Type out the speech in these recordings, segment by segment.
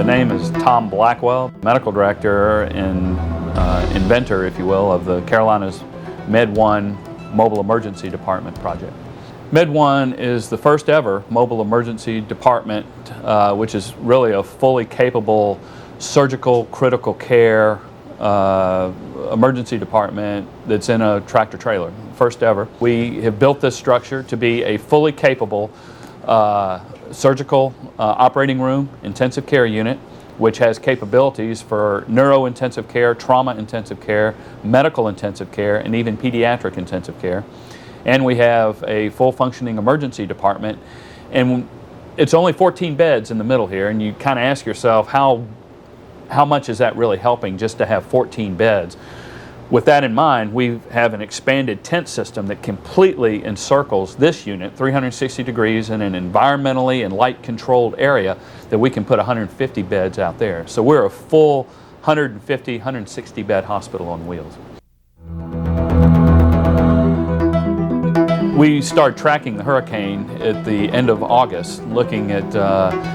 name is Tom Blackwell, medical director and inventor, if you will, of the Carolina's Med1 Mobile Emergency Department project. Med1 is the first ever mobile emergency department, which is really a fully capable surgical critical care emergency department that's in a tractor trailer. First ever. We have built this structure to be a fully capable surgical operating room intensive care unit, which has capabilities for neuro-intensive care, trauma-intensive care, medical intensive care, and even pediatric intensive care. And we have a full functioning emergency department, and it's only 14 beds in the middle here, and you kind of ask yourself how much is that really helping just to have 14 beds. With that in mind, we have an expanded tent system that completely encircles this unit 360 degrees in an environmentally and light controlled area that we can put 150 beds out there. So we're a full 150, 160 bed hospital on wheels. We started tracking the hurricane at the end of August, looking at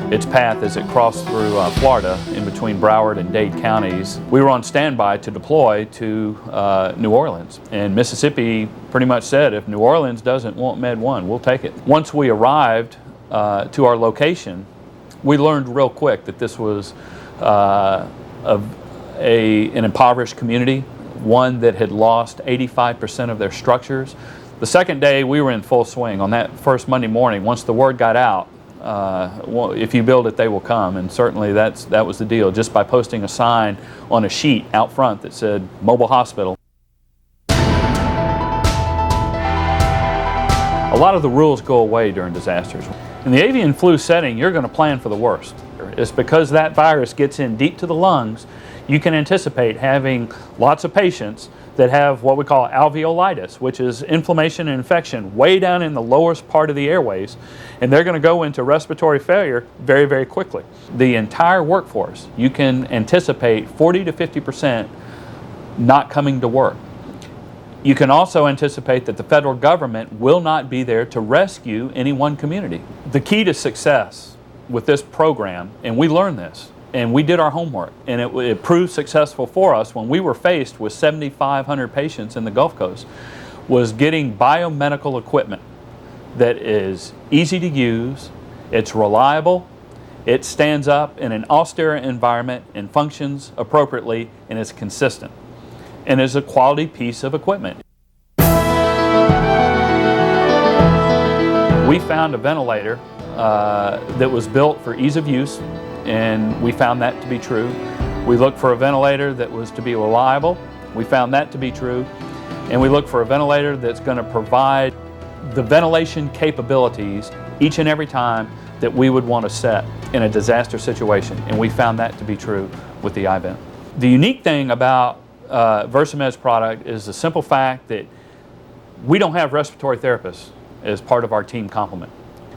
its path as it crossed through Florida in between Broward and Dade counties. We were on standby to deploy to New Orleans, and Mississippi pretty much said, if New Orleans doesn't want Med1, we'll take it. Once we arrived to our location, we learned real quick that this was an impoverished community, one that had lost 85% of their structures. The second day, we were in full swing. On that first Monday morning, once the word got out, if you build it, they will come. And certainly that was the deal, just by posting a sign on a sheet out front that said, Mobile Hospital. A lot of the rules go away during disasters. In the avian flu setting, you're going to plan for the worst. It's because that virus gets in deep to the lungs, you can anticipate having lots of patients that have what we call alveolitis, which is inflammation and infection way down in the lowest part of the airways, and they're going to go into respiratory failure very, very quickly. The entire workforce, you can anticipate 40 to 50% not coming to work. You can also anticipate that the federal government will not be there to rescue any one community. The key to success with this program, and we learned this, and we did our homework, and it proved successful for us when we were faced with 7,500 patients in the Gulf Coast, was getting biomedical equipment that is easy to use, it's reliable, it stands up in an austere environment and functions appropriately, and is consistent, and is a quality piece of equipment. We found a ventilator that was built for ease of use, and we found that to be true. We looked for a ventilator that was to be reliable. We found that to be true. And we looked for a ventilator that's going to provide the ventilation capabilities each and every time that we would want to set in a disaster situation. And we found that to be true with the i-Vent. The unique thing about Versamed's product is the simple fact that we don't have respiratory therapists as part of our team complement.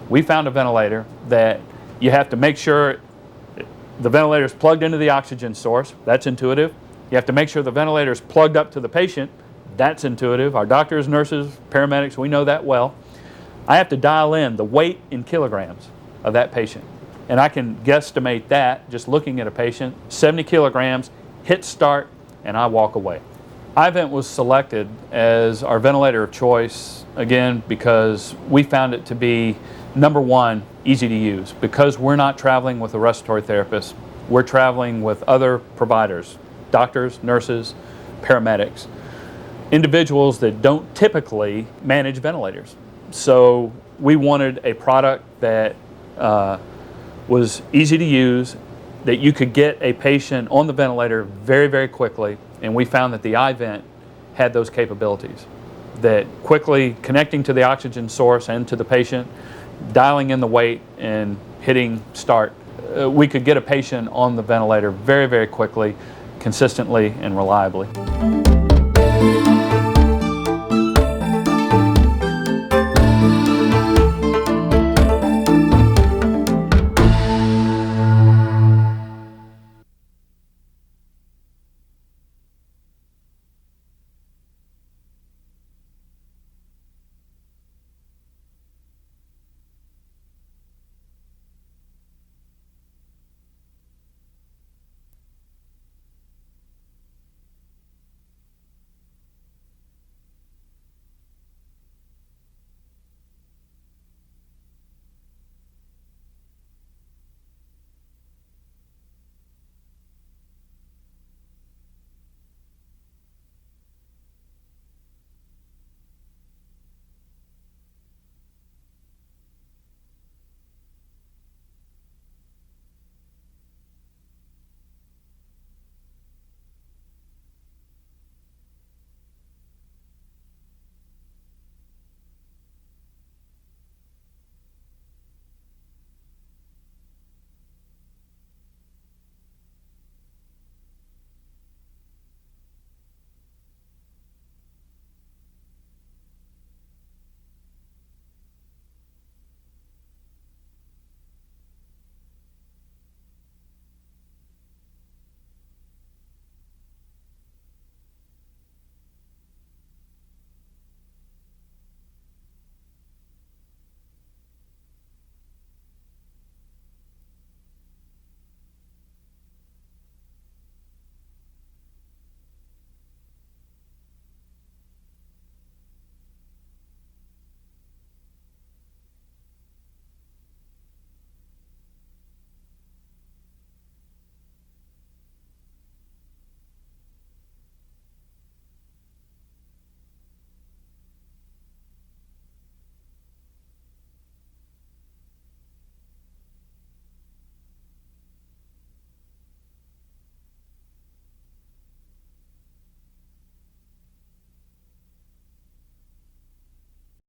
We found a ventilator that you have to make sure the ventilator is plugged into the oxygen source. That's intuitive. You have to make sure the ventilator is plugged up to the patient. That's intuitive. Our doctors, nurses, paramedics, we know that well. I have to dial in the weight in kilograms of that patient. And I can guesstimate that just looking at a patient, 70 kilograms, hit start, and I walk away. i-Vent was selected as our ventilator of choice, again, because we found it to be, number one, easy to use. Because we're not traveling with a respiratory therapist, we're traveling with other providers, doctors, nurses, paramedics, individuals that don't typically manage ventilators. So we wanted a product that was easy to use, that you could get a patient on the ventilator very, very quickly, and we found that the i-Vent had those capabilities. That quickly connecting to the oxygen source and to the patient, dialing in the weight and hitting start, we could get a patient on the ventilator very, very quickly, consistently and reliably.